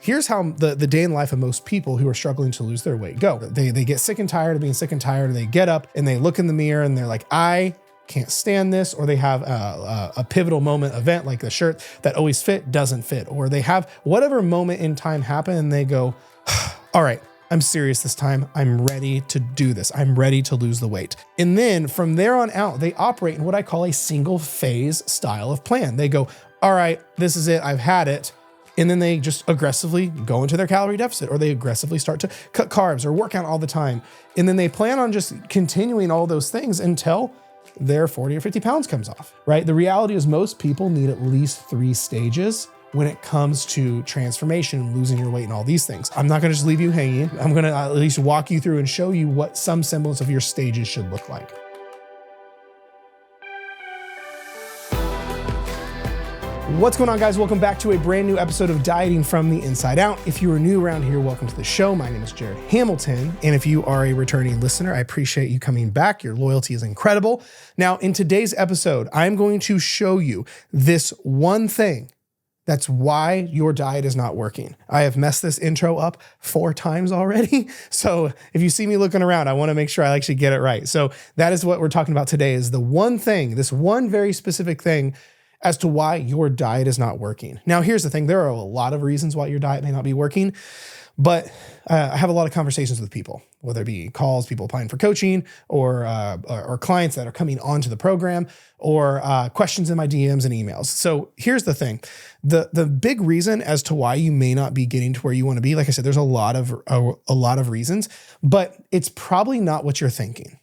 Here's how the day in the life of most people who are struggling to lose their weight go. They get sick and tired of being sick and tired. They get up and they look in the mirror and they're like, I can't stand this. Or they have a pivotal moment event, like the shirt that always fit doesn't fit. Or they have whatever moment in time happen and they go, all right, I'm serious this time. I'm ready to do this. I'm ready to lose the weight. And then from there on out, they operate in what I call a single phase style of plan. They go, all right, this is it. I've had it. And then they just aggressively go into their calorie deficit, or they aggressively start to cut carbs or work out all the time. And then they plan on just continuing all those things until their 40 or 50 pounds comes off, right? The reality is most people need at least 3 stages when it comes to transformation, losing your weight and all these things. I'm not gonna just leave you hanging. I'm gonna at least walk you through and show you what some semblance of your stages should look like. What's going on, guys? Welcome back to a brand new episode of Dieting from the Inside Out. If you are new around here, welcome to the show. My name is Jared Hamilton. And if you are a returning listener, I appreciate you coming back. Your loyalty is incredible. Now, in today's episode, I'm going to show you this one thing that's why your diet is not working. I have messed this intro up 4 times already. So if you see me looking around, I want to make sure I actually get it right. So that is what we're talking about today, is the one thing, this one very specific thing as to why your diet is not working. Now, here's the thing. There are a lot of reasons why your diet may not be working, but I have a lot of conversations with people, whether it be calls, people applying for coaching, or clients that are coming onto the program, or questions in my DMs and emails. So here's the thing. The big reason as to why you may not be getting to where you want to be, like I said, there's a lot of reasons, but it's probably not what you're thinking.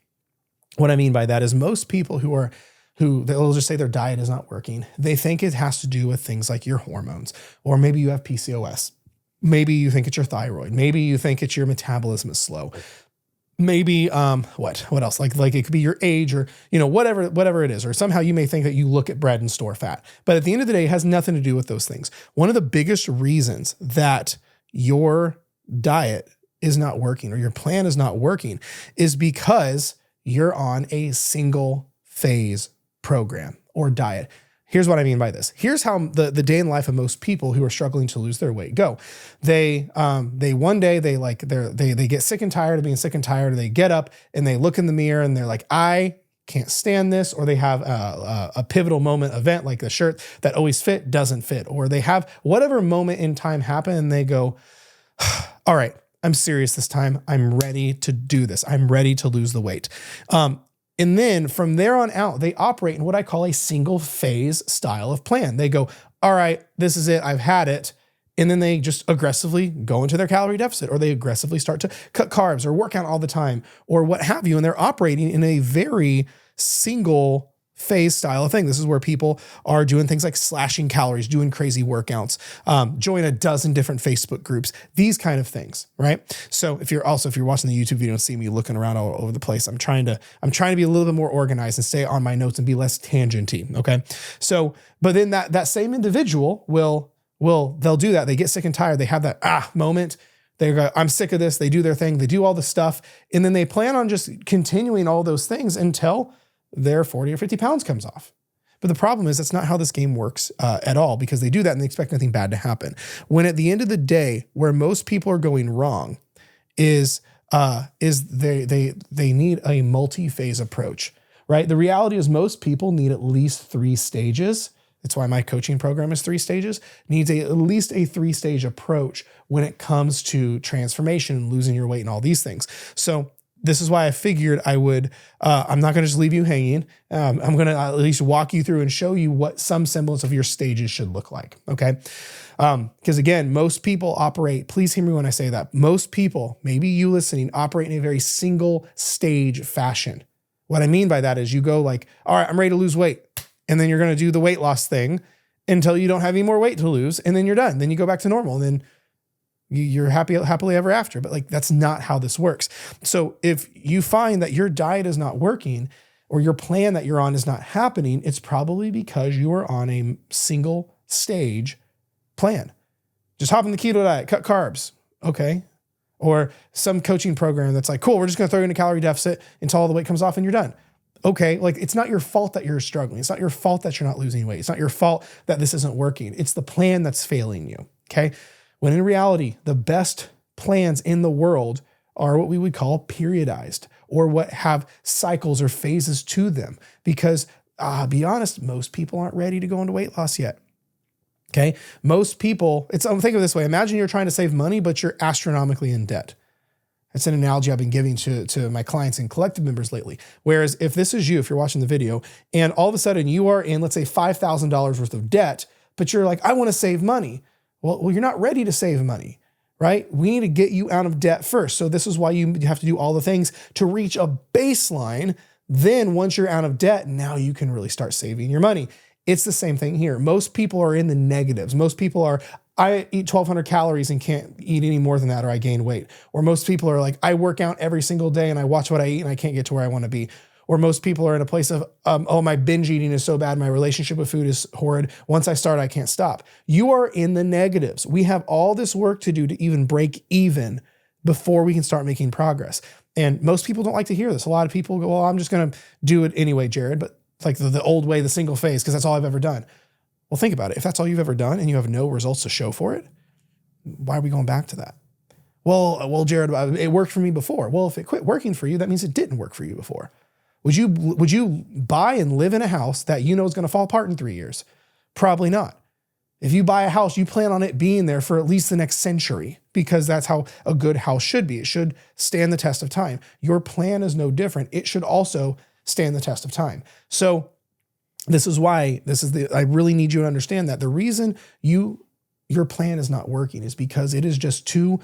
What I mean by that is most people who they'll just say their diet is not working, they think it has to do with things like your hormones, or maybe you have PCOS. Maybe you think it's your thyroid. Maybe you think it's your metabolism is slow. Maybe, what else? Like it could be your age, or, whatever it is, or somehow you may think that you look at bread and store fat. But at the end of the day, it has nothing to do with those things. One of the biggest reasons that your diet is not working, or your plan is not working, is because you're on a single phase program or diet. Here's what I mean by this. Here's how the day in the life of most people who are struggling to lose their weight go. They one day they get sick and tired of being sick and tired. They get up and they look in the mirror and they're like, I can't stand this. Or they have a pivotal moment event, like the shirt that always fit doesn't fit. Or they have whatever moment in time happen and they go, all right, I'm serious this time. I'm ready to do this. I'm ready to lose the weight. And then from there on out, they operate in what I call a single phase style of plan. They go, all right, this is it. I've had it. And then they just aggressively go into their calorie deficit, or they aggressively start to cut carbs or work out all the time, or what have you. And they're operating in a very single phase style of thing. This is where people are doing things like slashing calories, doing crazy workouts, join a dozen different Facebook groups, these kind of things, right? So if you're watching the YouTube video and see me looking around all over the place, I'm trying to be a little bit more organized and stay on my notes and be less tangenty. Okay. So, but then that same individual they'll do that. They get sick and tired. They have that moment. They go, I'm sick of this. They do their thing. They do all the stuff. And then they plan on just continuing all those things until their 40 or 50 pounds comes off. But the problem is that's not how this game works at all, because they do that and they expect nothing bad to happen. When at the end of the day, where most people are going wrong is they need a multi-phase approach, right? The reality is most people need at least 3 stages. That's why my coaching program is 3 stages, needs at least a 3-stage approach when it comes to transformation, losing your weight and all these things. So this is why I figured I would, I'm not going to just leave you hanging. I'm going to at least walk you through and show you what some semblance of your stages should look like. Okay. Because again, most people operate, please hear me when I say that, most people, maybe you listening, operate in a very single stage fashion. What I mean by that is you go like, all right, I'm ready to lose weight. And then you're going to do the weight loss thing until you don't have any more weight to lose. And then you're done. Then you go back to normal. And then you're happily ever after. But like, that's not how this works. So if you find that your diet is not working, or your plan that you're on is not happening, it's probably because you are on a single stage plan. Just hop in the keto diet, cut carbs. Okay. Or some coaching program that's like, cool, we're just going to throw you in a calorie deficit until all the weight comes off and you're done. Okay. Like, it's not your fault that you're struggling. It's not your fault that you're not losing weight. It's not your fault that this isn't working. It's the plan that's failing you. Okay. When in reality, the best plans in the world are what we would call periodized, or what have cycles or phases to them. Because be honest, most people aren't ready to go into weight loss yet. Okay. Most people, think of it this way. Imagine you're trying to save money, but you're astronomically in debt. It's an analogy I've been giving to my clients and collective members lately. Whereas if this is you, if you're watching the video and all of a sudden you are in, let's say $5,000 worth of debt, but you're like, I want to save money. Well, you're not ready to save money, right? We need to get you out of debt first. So this is why you have to do all the things to reach a baseline. Then once you're out of debt, now you can really start saving your money. It's the same thing here. Most people are in the negatives. Most people are, I eat 1,200 calories and can't eat any more than that, or I gain weight. Or most people are like, I work out every single day and I watch what I eat and I can't get to where I want to be. Or most people are in a place of, my binge eating is so bad. My relationship with food is horrid. Once I start, I can't stop. You are in the negatives. We have all this work to do to even break even before we can start making progress. And most people don't like to hear this. A lot of people go, well, I'm just going to do it anyway, Jared. But like the old way, the single phase, because that's all I've ever done. Well, think about it. If that's all you've ever done and you have no results to show for it, why are we going back to that? Well, Jared, it worked for me before. Well, if it quit working for you, that means it didn't work for you before. Would you buy and live in a house that you know is going to fall apart in 3 years? Probably not. If you buy a house, you plan on it being there for at least the next century, because that's how a good house should be. It should stand the test of time. Your plan is no different. It should also stand the test of time. So this is why I really need you to understand that the reason your plan is not working is because it is just too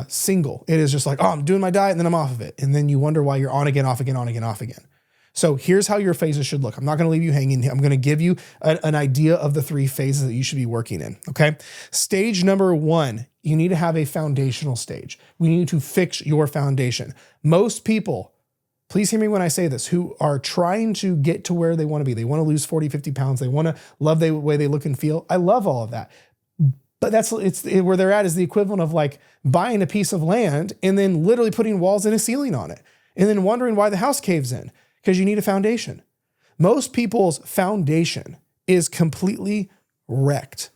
single. It is just like, I'm doing my diet and then I'm off of it. And then you wonder why you're on again, off again, on again, off again. So here's how your phases should look. I'm not going to leave you hanging. I'm going to give you an idea of the 3 phases that you should be working in. Okay. Stage number 1, you need to have a foundational stage. We need to fix your foundation. Most people, please hear me when I say this, who are trying to get to where they want to be. They want to lose 40, 50 pounds. They want to love the way they look and feel. I love all of that. But it's where they're at is the equivalent of like buying a piece of land and then literally putting walls and a ceiling on it and then wondering why the house caves in, because you need a foundation. Most people's foundation is completely wrecked.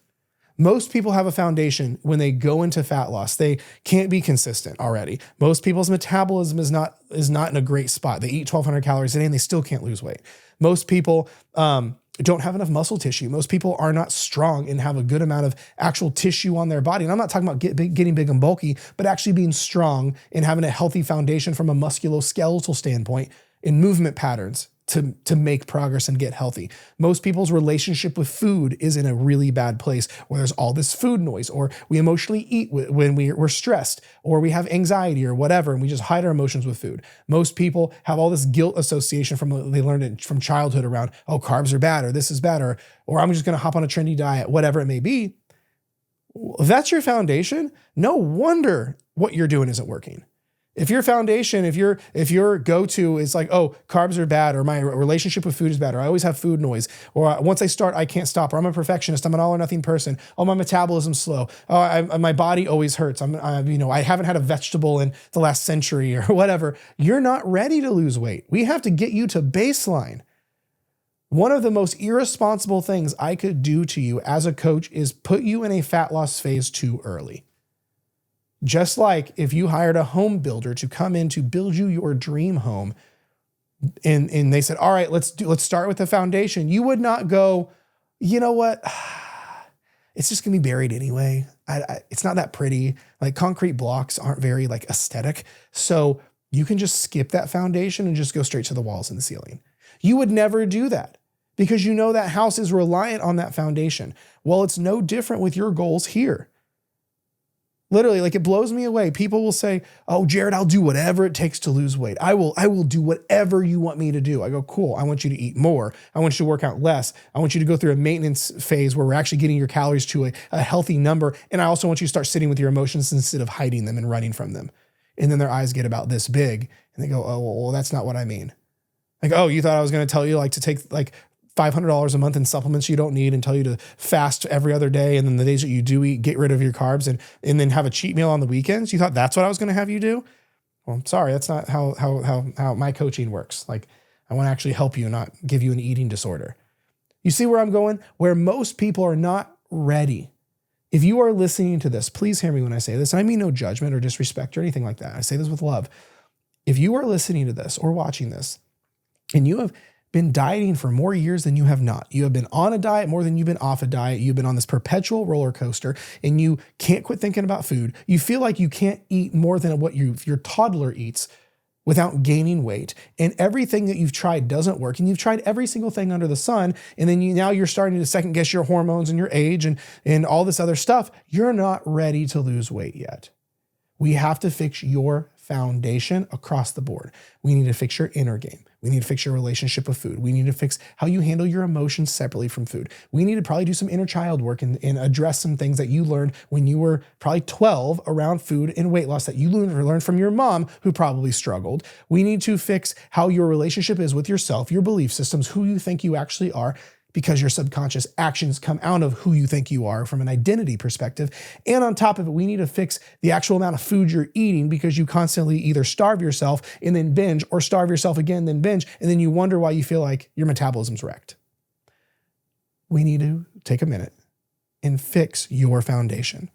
Most people have a foundation when they go into fat loss. They can't be consistent already. Most people's metabolism is not in a great spot. They eat 1,200 calories a day and they still can't lose weight. Most people don't have enough muscle tissue. Most people are not strong and have a good amount of actual tissue on their body. And I'm not talking about getting big and bulky, but actually being strong and having a healthy foundation from a musculoskeletal standpoint in movement patterns to make progress and get healthy. Most people's relationship with food is in a really bad place where there's all this food noise, or we emotionally eat when we're stressed, or we have anxiety or whatever, and we just hide our emotions with food. Most people have all this guilt association they learned it from childhood around, carbs are bad, or this is bad, or I'm just going to hop on a trendy diet, whatever it may be. If that's your foundation, no wonder what you're doing isn't working. If your foundation, if your go-to is like, carbs are bad, or my relationship with food is bad, or I always have food noise, or once I start, I can't stop, or I'm a perfectionist, I'm an all or nothing person, my metabolism's slow, my body always hurts, I haven't had a vegetable in the last century or whatever, you're not ready to lose weight. We have to get you to baseline. One of the most irresponsible things I could do to you as a coach is put you in a fat loss phase too early. Just like if you hired a home builder to come in to build you your dream home, and they said, all right, let's start with the foundation. You would not go, you know what? It's just gonna be buried anyway. It's not that pretty. Like concrete blocks aren't very like aesthetic. So you can just skip that foundation and just go straight to the walls and the ceiling. You would never do that because you know that house is reliant on that foundation. Well, it's no different with your goals here. Literally, like it blows me away. People will say, Jared, I'll do whatever it takes to lose weight. I will do whatever you want me to do. I go, cool. I want you to eat more. I want you to work out less. I want you to go through a maintenance phase where we're actually getting your calories to a healthy number. And I also want you to start sitting with your emotions instead of hiding them and running from them. And then their eyes get about this big and they go, well, that's not what I mean. Like, you thought I was going to tell you like to take like $500 a month in supplements you don't need and tell you to fast every other day. And then the days that you do eat, get rid of your carbs and then have a cheat meal on the weekends. You thought that's what I was going to have you do? Well, I'm sorry. That's not how my coaching works. Like I want to actually help you, not give you an eating disorder. You see where I'm going? Where most people are not ready If you are listening to this, please hear me when I say this. And I mean no judgment or disrespect or anything like that. I say this with love. If you are listening to this or watching this and you have been dieting for more years than you have not, you have been on a diet more than you've been off a diet, you've been on this perpetual roller coaster and you can't quit thinking about food, you feel like you can't eat more than what your toddler eats without gaining weight, and everything that you've tried doesn't work, and you've tried every single thing under the sun, and then now you're starting to second guess your hormones and your age and all this other stuff, you're not ready to lose weight yet. We have to fix your foundation across the board. We need to fix your inner game. We need to fix your relationship with food. We need to fix how you handle your emotions separately from food. We need to probably do some inner child work and address some things that you learned when you were probably 12 around food and weight loss that you learned from your mom who probably struggled. We need to fix how your relationship is with yourself, your belief systems, who you think you actually are, because your subconscious actions come out of who you think you are from an identity perspective. And on top of it, we need to fix the actual amount of food you're eating because you constantly either starve yourself and then binge, or starve yourself again, then binge, and then you wonder why you feel like your metabolism's wrecked. We need to take a minute and fix your foundation.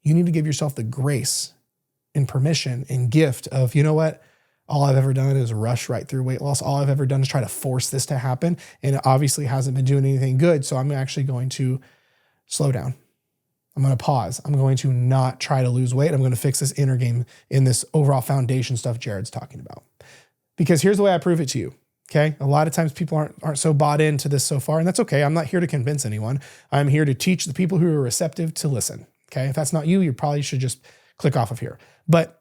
You need to give yourself the grace and permission and gift of, you know what? All I've ever done is rush right through weight loss. All I've ever done is try to force this to happen. And it obviously hasn't been doing anything good. So I'm actually going to slow down. I'm going to pause. I'm going to not try to lose weight. I'm going to fix this inner game in this overall foundation stuff Jared's talking about. Because here's the way I prove it to you. Okay. A lot of times people aren't so bought into this so far, and that's okay. I'm not here to convince anyone. I'm here to teach the people who are receptive to listen. Okay. If that's not you, you probably should just click off of here. But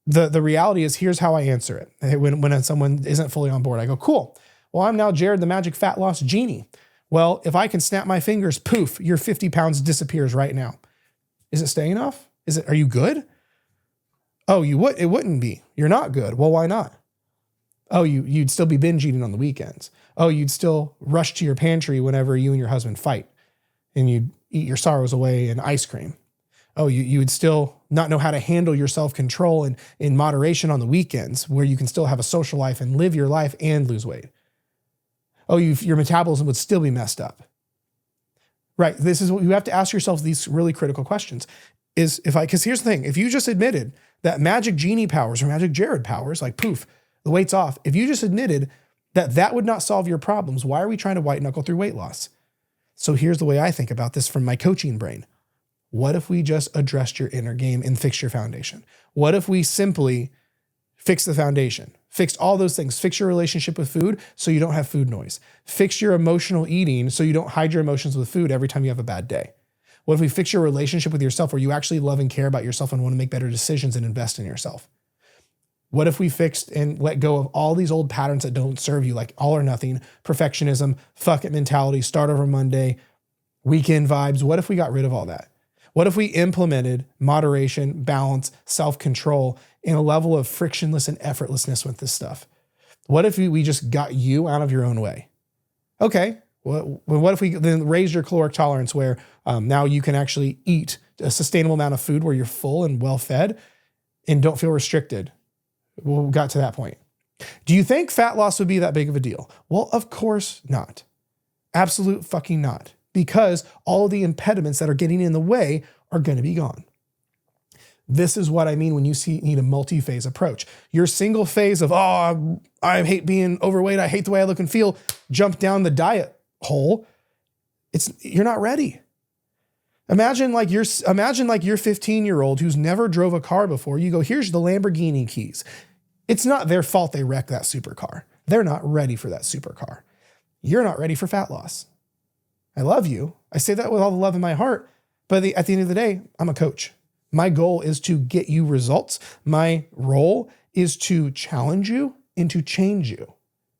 the reality is, here's how I answer it. When someone isn't fully on board, I go, cool. Well, I'm now Jared, the magic fat loss genie. Well, if I can snap my fingers, poof, your 50 pounds disappears right now. Is it staying off? Are you good? Oh, it wouldn't be. You're not good. Well, why not? Oh, you'd still be binge eating on the weekends. Oh, you'd still rush to your pantry whenever you and your husband fight, and you'd eat your sorrows away in ice cream. Oh, you would still not know how to handle your self-control and in moderation on the weekends, where you can still have a social life and live your life and lose weight. Oh, your metabolism would still be messed up. Right. This is what you have to ask yourself, these really critical questions. Because here's the thing, if you just admitted that magic genie powers or magic Jared powers, like poof, the weight's off. If you just admitted that would not solve your problems, why are we trying to white knuckle through weight loss? So here's the way I think about this from my coaching brain. What if we just addressed your inner game and fixed your foundation? What if we simply fix the foundation, fixed all those things, fix your relationship with food so you don't have food noise, fix your emotional eating so you don't hide your emotions with food every time you have a bad day? What if we fix your relationship with yourself where you actually love and care about yourself and want to make better decisions and invest in yourself? What if we fixed and let go of all these old patterns that don't serve you, like all or nothing, perfectionism, fuck it mentality, start over Monday, weekend vibes? What if we got rid of all that? What if we implemented moderation, balance, self-control, and a level of frictionless and effortlessness with this stuff? What if we just got you out of your own way? Okay, what if we then raised your caloric tolerance where now you can actually eat a sustainable amount of food where you're full and well-fed and don't feel restricted? We got to that point. Do you think fat loss would be that big of a deal? Well, of course not. Absolute fucking not. Because all the impediments that are getting in the way are going to be gone. This is what I mean when you need a multi-phase approach. Your single phase of, oh, I hate being overweight, I hate the way I look and feel, jump down the diet hole. You're not ready. Imagine like your 15-year-old who's never drove a car before. You go, here's the Lamborghini keys. It's not their fault they wrecked that supercar. They're not ready for that supercar. You're not ready for fat loss. I love you. I say that with all the love in my heart. But at the end of the day, I'm a coach. My goal is to get you results. My role is to challenge you and to change you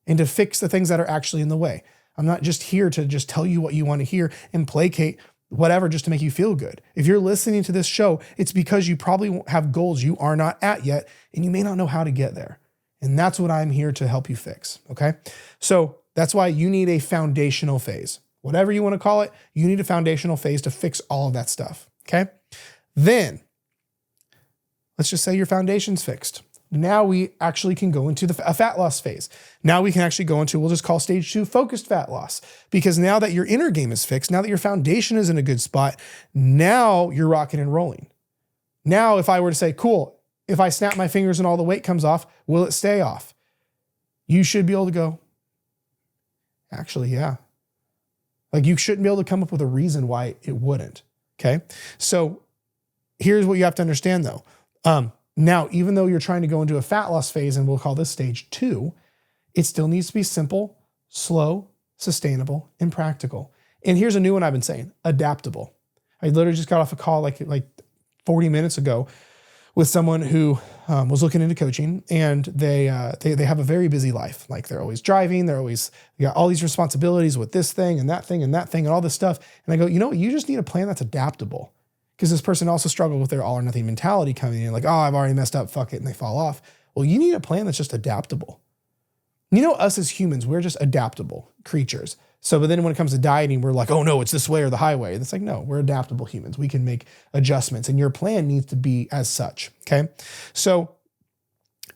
and to fix the things that are actually in the way. I'm not just here to just tell you what you want to hear and placate whatever just to make you feel good. If you're listening to this show, it's because you probably have goals you are not at yet, and you may not know how to get there. And that's what I'm here to help you fix. Okay. So that's why you need a foundational phase. Whatever you want to call it, you need a foundational phase to fix all of that stuff, okay? Then, let's just say your foundation's fixed. now we actually can go into a fat loss phase. Now we can actually go into, we'll just call stage 2 focused fat loss, because now that your inner game is fixed, now that your foundation is in a good spot, now you're rocking and rolling. Now, if I were to say, cool, if I snap my fingers and all the weight comes off, will it stay off? You should be able to go, actually, yeah. Like, you shouldn't be able to come up with a reason why it wouldn't. Okay. So here's what you have to understand though. Now, even though you're trying to go into a fat loss phase, and we'll call this stage 2, it still needs to be simple, slow, sustainable, and practical. And here's a new one I've been saying, adaptable. I literally just got off a call like 40 minutes ago with someone who was looking into coaching, and they have a very busy life. Like, they're always driving, they got all these responsibilities with this thing and that thing and that thing and all this stuff. And I go, you know what? You just need a plan that's adaptable. Because this person also struggled with their all or nothing mentality coming in, like, oh, I've already messed up, fuck it, and they fall off. Well, you need a plan that's just adaptable. You know, us as humans, we're just adaptable creatures. So, but then when it comes to dieting, we're like, oh no, it's this way or the highway. It's like, no, we're adaptable humans. We can make adjustments, and your plan needs to be as such. Okay. So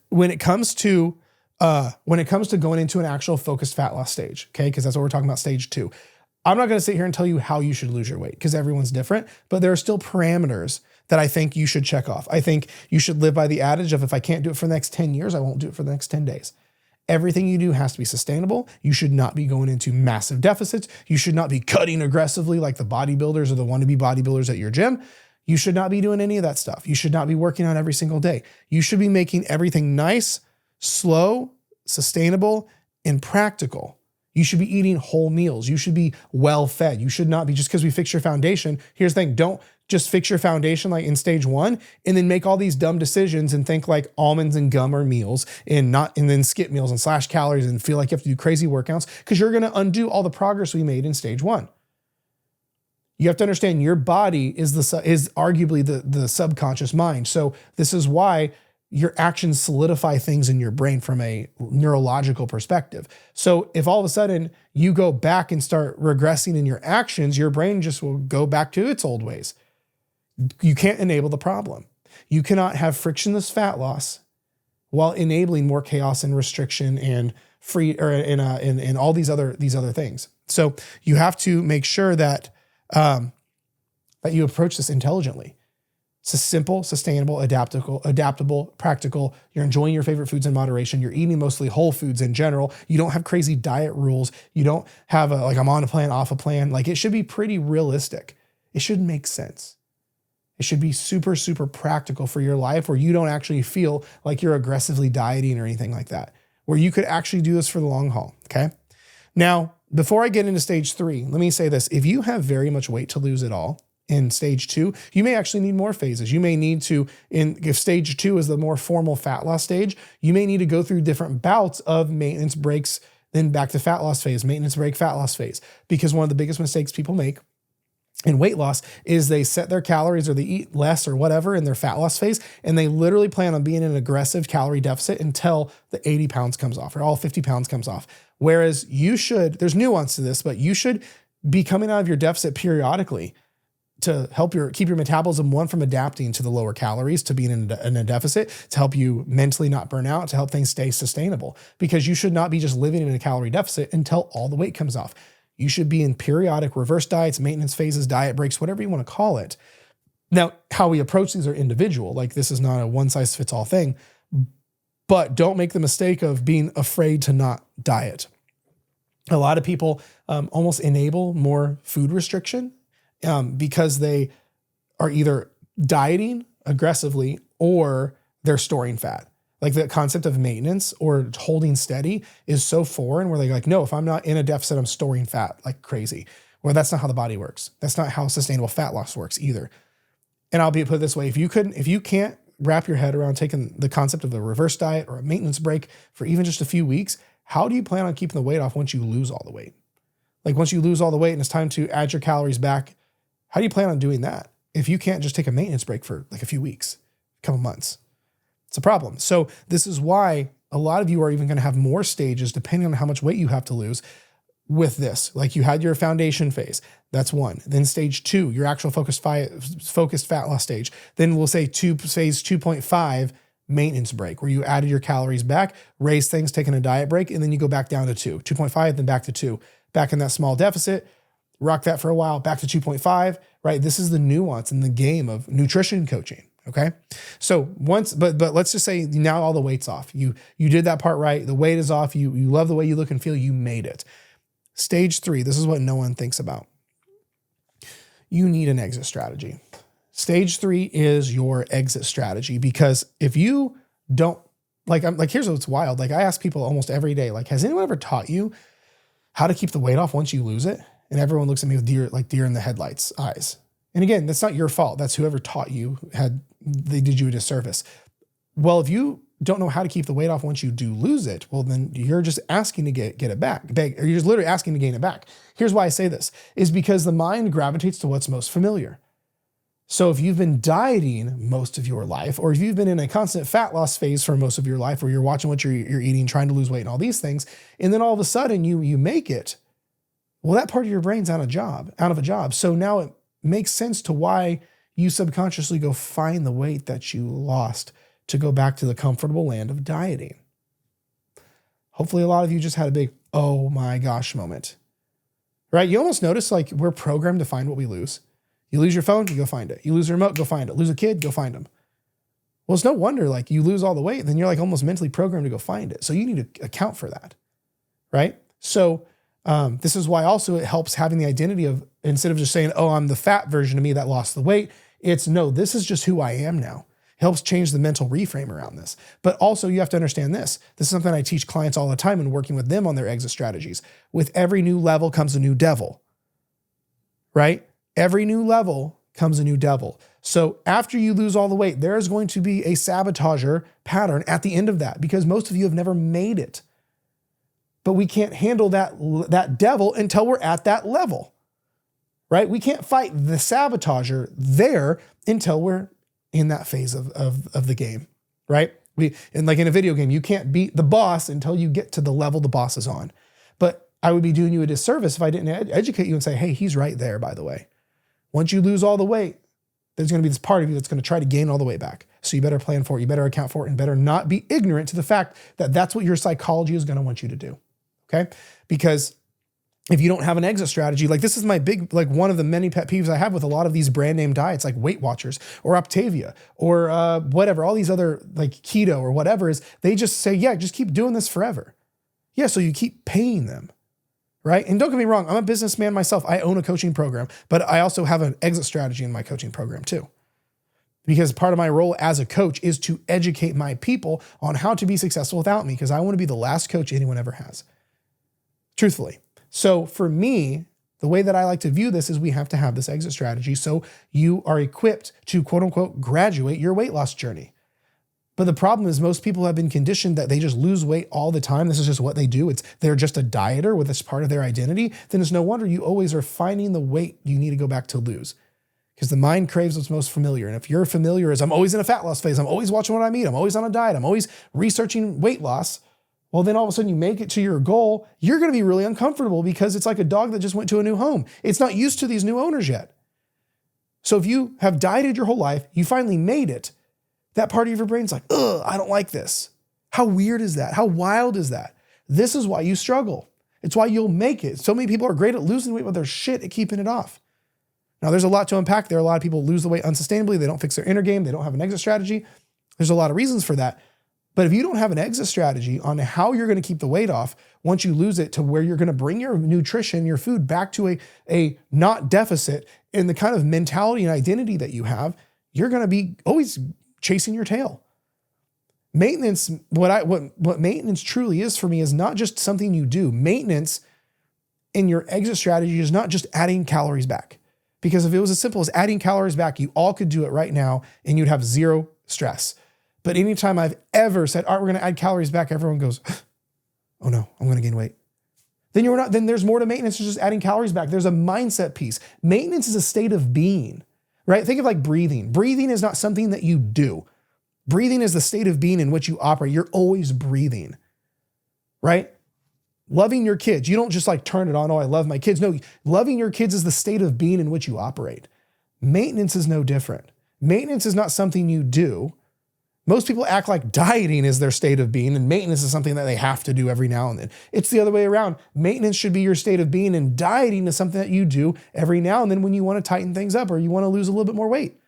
when it comes to going into an actual focused fat loss stage, okay, because that's what we're talking about, stage 2. I'm not going to sit here and tell you how you should lose your weight, because everyone's different, but there are still parameters that I think you should check off. I think you should live by the adage of, if I can't do it for the next 10 years, I won't do it for the next 10 days. Everything you do has to be sustainable. You should not be going into massive deficits. You should not be cutting aggressively like the bodybuilders or the wannabe bodybuilders at your gym. You should not be doing any of that stuff. You should not be working out every single day. You should be making everything nice, slow, sustainable, and practical. You should be eating whole meals. You should be well fed. You should not be, just because we fix your foundation. Here's the thing. Don't just fix your foundation like in stage 1 and then make all these dumb decisions and think like almonds and gum are meals, and then skip meals and slash calories and feel like you have to do crazy workouts, because you're going to undo all the progress we made in stage 1. You have to understand, your body is arguably the subconscious mind. So this is why your actions solidify things in your brain from a neurological perspective. So if all of a sudden you go back and start regressing in your actions, your brain just will go back to its old ways. You can't enable the problem. You cannot have frictionless fat loss while enabling more chaos and restriction and and all these other things. So you have to make sure that that you approach this intelligently. It's simple, sustainable, adaptable, practical. You're enjoying your favorite foods in moderation. You're eating mostly whole foods in general. You don't have crazy diet rules. You don't have I'm on a plan, off a plan. Like, it should be pretty realistic. It should make sense. It should be super, super practical for your life, where you don't actually feel like you're aggressively dieting or anything like that, where you could actually do this for the long haul. Okay. Now, before I get into stage 3, let me say this. If you have very much weight to lose at all, in stage 2, you may actually need more phases. You may need to, if stage 2 is the more formal fat loss stage, you may need to go through different bouts of maintenance breaks, then back to fat loss phase, maintenance break, fat loss phase. Because one of the biggest mistakes people make in weight loss is they set their calories, or they eat less or whatever in their fat loss phase, and they literally plan on being in an aggressive calorie deficit until the 80 pounds comes off, or all 50 pounds comes off. Whereas there's nuance to this, but you should be coming out of your deficit periodically to help keep your metabolism, one, from adapting to the lower calories, to being in a deficit, to help you mentally not burn out, to help things stay sustainable. Because you should not be just living in a calorie deficit until all the weight comes off. You should be in periodic reverse diets, maintenance phases, diet breaks, whatever you want to call it. Now, how we approach these are individual. Like, this is not a one size fits all thing, but don't make the mistake of being afraid to not diet. A lot of people almost enable more food restriction because they are either dieting aggressively or they're storing fat. Like, the concept of maintenance or holding steady is so foreign, where they're like, no, if I'm not in a deficit, I'm storing fat like crazy. Well, that's not how the body works. That's not how sustainable fat loss works either. And I'll put it this way. If you can't wrap your head around taking the concept of a reverse diet or a maintenance break for even just a few weeks, how do you plan on keeping the weight off once you lose all the weight? Like, once you lose all the weight and it's time to add your calories back, how do you plan on doing that if you can't just take a maintenance break for like a few weeks, a couple months? It's a problem. So this is why a lot of you are even going to have more stages depending on how much weight you have to lose with this. Like, you had your foundation phase. That's 1. Then stage 2, your actual focused fat loss stage. Then we'll say phase 2.5, maintenance break, where you added your calories back, raise things, taking a diet break, and then you go back down to 2.5, then back to 2, back in that small deficit, rock that for a while, back to 2.5, right? This is the nuance in the game of nutrition coaching. Okay. So but let's just say now all the weight's off. You did that part right. The weight is off. You love the way you look and feel. You made it. Stage 3, this is what no one thinks about. You need an exit strategy. Stage 3 is your exit strategy, because if you don't here's what's wild. Like, I ask people almost every day, like, has anyone ever taught you how to keep the weight off once you lose it? And everyone looks at me with deer in the headlights eyes. And again, that's not your fault. That's whoever taught you they did you a disservice. Well, if you don't know how to keep the weight off once you do lose it, well, then you're just asking to get it back. Or you're just literally asking to gain it back. Here's why I say this, is because the mind gravitates to what's most familiar. So if you've been dieting most of your life, or if you've been in a constant fat loss phase for most of your life, where you're watching what you're eating, trying to lose weight and all these things, and then all of a sudden you make it, well, that part of your brain's out of a job. So now it makes sense to why you subconsciously go find the weight that you lost to go back to the comfortable land of dieting. Hopefully a lot of you just had a big, oh my gosh moment, right? You almost notice, like, we're programmed to find what we lose. You lose your phone, you go find it. You lose a remote, go find it. Lose a kid, go find them. Well, it's no wonder, like, you lose all the weight, then you're like almost mentally programmed to go find it. So you need to account for that, right? So this is why also it helps having the identity of, instead of just saying, oh, I'm the fat version of me that lost the weight, it's no, this is just who I am now. It helps change the mental reframe around this. But also you have to understand this. This is something I teach clients all the time and working with them on their exit strategies. With every new level comes a new devil, right? Every new level comes a new devil. So after you lose all the weight, there is going to be a sabotager pattern at the end of that, because most of you have never made it. But we can't handle that devil until we're at that level, right? We can't fight the sabotager there until we're in that phase of the game, right? And like in a video game, you can't beat the boss until you get to the level the boss is on. But I would be doing you a disservice if I didn't educate you and say, hey, he's right there, by the way. Once you lose all the weight, there's going to be this part of you that's going to try to gain all the way back. So you better plan for it. You better account for it, and better not be ignorant to the fact that that's what your psychology is going to want you to do. Okay? Because if you don't have an exit strategy, like, this is my big, like, one of the many pet peeves I have with a lot of these brand name diets, like Weight Watchers or Optavia or whatever, all these other, like, keto or whatever, is they just say, yeah, just keep doing this forever. Yeah. So you keep paying them. Right? And don't get me wrong, I'm a businessman myself. I own a coaching program, but I also have an exit strategy in my coaching program too. Because part of my role as a coach is to educate my people on how to be successful without me, because I want to be the last coach anyone ever has. Truthfully. So for me, the way that I like to view this is we have to have this exit strategy so you are equipped to, quote unquote, graduate your weight loss journey. But the problem is most people have been conditioned that they just lose weight all the time. This is just what they do. They're just a dieter with this part of their identity. Then it's no wonder you always are finding the weight you need to go back to lose, because the mind craves what's most familiar. And if you're familiar as, I'm always in a fat loss phase, I'm always watching what I eat, I'm always on a diet, I'm always researching weight loss, well, then all of a sudden you make it to your goal, you're going to be really uncomfortable, because it's like a dog that just went to a new home. It's not used to these new owners yet. So if you have dieted your whole life, you finally made it, that part of your brain's like, ugh, I don't like this. How weird is that? How wild is that? This is why you struggle. It's why you'll make it. So many people are great at losing weight, but they're shit at keeping it off. Now, there's a lot to unpack there. A lot of people lose the weight unsustainably. They don't fix their inner game. They don't have an exit strategy. There's a lot of reasons for that. But if you don't have an exit strategy on how you're going to keep the weight off once you lose it, to where you're going to bring your nutrition, your food back to a not deficit, in the kind of mentality and identity that you have, you're going to be always chasing your tail. Maintenance, what maintenance truly is for me, is not just something you do. Maintenance in your exit strategy is not just adding calories back. Because if it was as simple as adding calories back, you all could do it right now and you'd have zero stress. But anytime I've ever said, all right, we're going to add calories back, everyone goes, oh no, I'm going to gain weight. Then there's more to maintenance than just adding calories back. There's a mindset piece. Maintenance is a state of being, right? Think of like breathing. Breathing is not something that you do. Breathing is the state of being in which you operate. You're always breathing, right? Loving your kids. You don't just like turn it on. Oh, I love my kids. No, loving your kids is the state of being in which you operate. Maintenance is no different. Maintenance is not something you do. Most people act like dieting is their state of being and maintenance is something that they have to do every now and then. It's the other way around. Maintenance should be your state of being, and dieting is something that you do every now and then when you want to tighten things up or you want to lose a little bit more weight.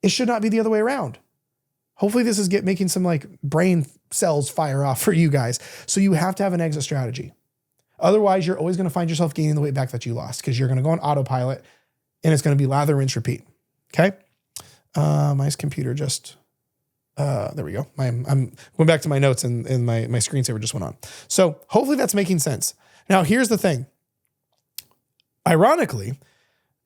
It should not be the other way around. Hopefully this is making some like brain cells fire off for you guys. So you have to have an exit strategy. Otherwise, you're always going to find yourself gaining the weight back that you lost because you're going to go on autopilot and it's going to be lather, rinse, repeat. Okay. My computer just... there we go. I'm going back to my notes and my screensaver just went on. So hopefully that's making sense. Now, here's the thing. Ironically,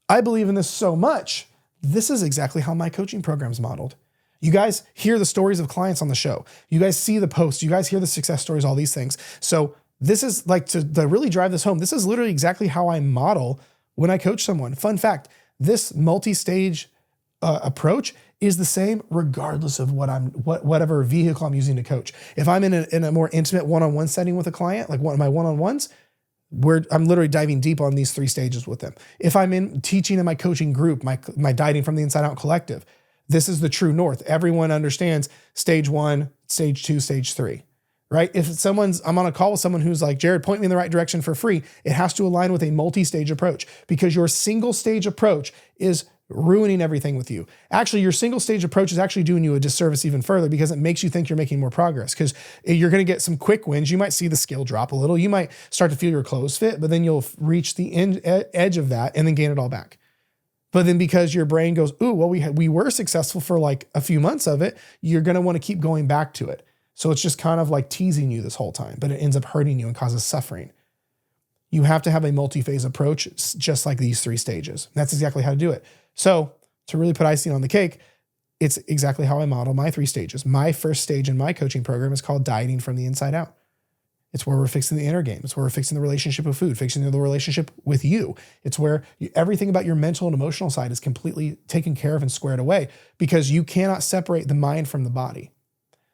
I believe in this so much. This is exactly how my coaching program's modeled. You guys hear the stories of clients on the show. You guys see the posts. You guys hear the success stories, all these things. So this is like to really drive this home. This is literally exactly how I model when I coach someone. Fun fact, this multi-stage approach is the same regardless of whatever vehicle I'm using to coach. If I'm in a more intimate one-on-one setting with a client, like one of my one-on-ones, I'm literally diving deep on these 3 stages with them. If I'm in teaching in my coaching group, my Dieting from the Inside Out collective, this is the true north. Everyone understands stage 1, stage 2, stage 3, right? If I'm on a call with someone who's like, Jared, point me in the right direction for free, it has to align with a multi-stage approach because your single stage approach is ruining everything with you. Actually, your single stage approach is actually doing you a disservice even further because it makes you think you're making more progress because you're going to get some quick wins. You might see the scale drop a little. You might start to feel your clothes fit, but then you'll reach the edge of that and then gain it all back. But then because your brain goes, ooh, well, we were successful for like a few months of it, you're going to want to keep going back to it. So it's just kind of like teasing you this whole time, but it ends up hurting you and causes suffering. You have to have a multi-phase approach, just like these 3 stages. That's exactly how to do it. So to really put icing on the cake, it's exactly how I model my 3 stages. My first stage in my coaching program is called Dieting from the Inside Out. It's where we're fixing the inner game. It's where we're fixing the relationship with food, fixing the relationship with you. It's where everything about your mental and emotional side is completely taken care of and squared away because you cannot separate the mind from the body.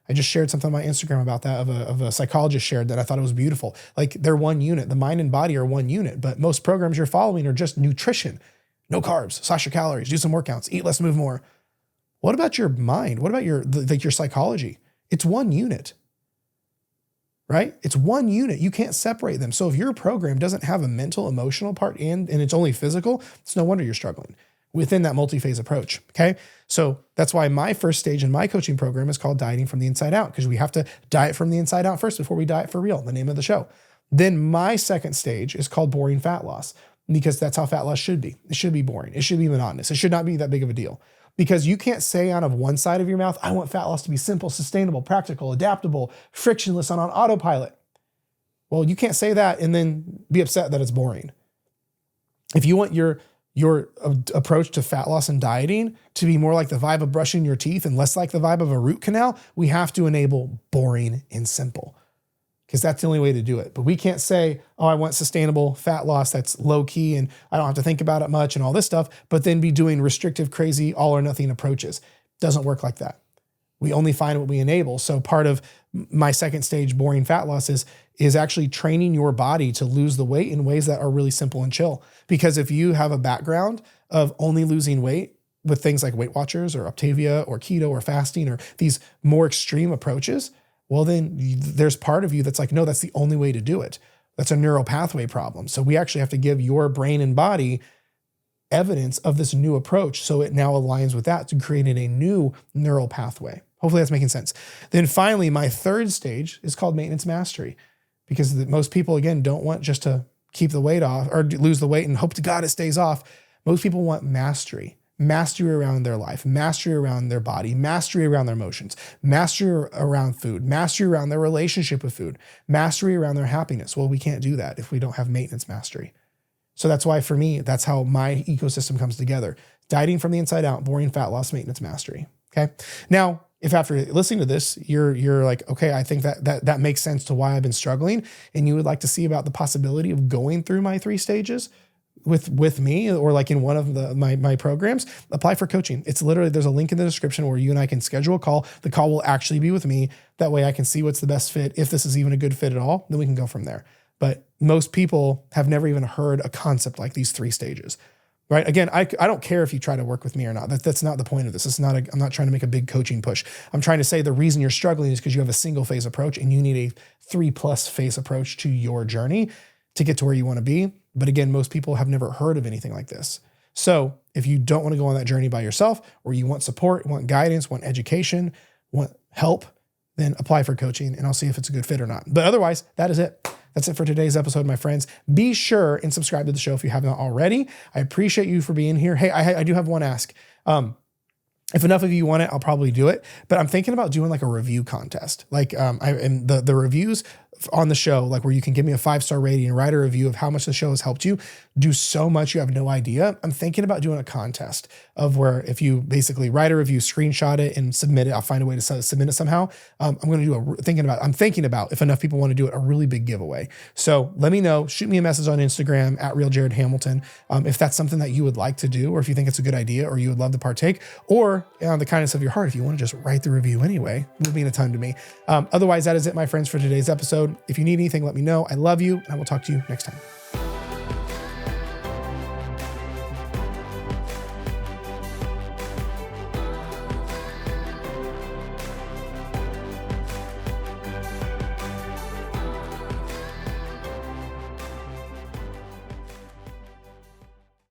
I just shared something on my Instagram about that of a psychologist shared that I thought it was beautiful. Like they're one unit. The mind and body are one unit, but most programs you're following are just nutrition. No carbs, slash your calories, do some workouts, eat less, move more. What about your mind? What about your psychology? It's one unit, right? It's one unit. You can't separate them. So if your program doesn't have a mental, emotional part and it's only physical, it's no wonder you're struggling within that multi-phase approach. Okay. So that's why my first stage in my coaching program is called Dieting from the Inside Out because we have to diet from the inside out first before we diet for real, the name of the show. Then my second stage is called Boring Fat Loss because that's how fat loss should be. It should be boring. It should be monotonous. It should not be that big of a deal because you can't say out of one side of your mouth, I want fat loss to be simple, sustainable, practical, adaptable, frictionless, and on autopilot. Well, you can't say that and then be upset that it's boring. If you want your approach to fat loss and dieting to be more like the vibe of brushing your teeth and less like the vibe of a root canal, we have to enable boring and simple because that's the only way to do it. But we can't say, oh, I want sustainable fat loss that's low key and I don't have to think about it much and all this stuff, but then be doing restrictive, crazy, all or nothing approaches. Doesn't work like that. We only find what we enable. So part of my second stage, boring fat loss, is actually training your body to lose the weight in ways that are really simple and chill. Because if you have a background of only losing weight with things like Weight Watchers or Optavia or keto or fasting or these more extreme approaches, well, then there's part of you that's like, no, that's the only way to do it. That's a neural pathway problem. So we actually have to give your brain and body evidence of this new approach. So it now aligns with that to creating a new neural pathway. Hopefully that's making sense. Then finally, my third stage is called maintenance mastery because most people, again, don't want just to keep the weight off or lose the weight and hope to God it stays off. Most people want mastery around their life, mastery around their body, mastery around their emotions, mastery around food, mastery around their relationship with food, mastery around their happiness. Well, we can't do that if we don't have maintenance mastery. So that's why for me, that's how my ecosystem comes together. Dieting from the inside out, boring fat loss, maintenance mastery. Okay. Now, if after listening to this, you're like, okay, I think that makes sense to why I've been struggling, and you would like to see about the possibility of going through my 3 stages with me or like in one of my programs, apply for coaching. It's literally, there's a link in the description where you and I can schedule a call. The call will actually be with me. That way I can see what's the best fit. If this is even a good fit at all, then we can go from there. But most people have never even heard a concept like these 3 stages. right? Again, I don't care if you try to work with me or not. That's not the point of this. I'm not trying to make a big coaching push. I'm trying to say the reason you're struggling is because you have a single phase approach and you need a 3+ phase approach to your journey to get to where you want to be. But again, most people have never heard of anything like this. So if you don't want to go on that journey by yourself, or you want support, want guidance, want education, want help, then apply for coaching and I'll see if it's a good fit or not. But otherwise, that is it. That's it for today's episode, my friends. Be sure and subscribe to the show if you have not already. I appreciate you for being here. Hey, I do have one ask. If enough of you want it, I'll probably do it. But I'm thinking about doing like a review contest. Like and the reviews on the show, like where you can give me a 5-star rating and write a review of how much the show has helped you do so much you have no idea. I'm thinking about doing a contest of where if you basically write a review, screenshot it and submit it, I'll find a way to submit it somehow. I'm going to do I'm thinking about if enough people want to do it, a really big giveaway. So let me know, shoot me a message on Instagram at @RealJaredHamilton. If that's something that you would like to do, or if you think it's a good idea, or you would love to partake, or the kindness of your heart, if you want to just write the review anyway, it would mean a ton to me. Otherwise, that is it, my friends, for today's episode. If you need anything, let me know. I love you, and I will talk to you next time.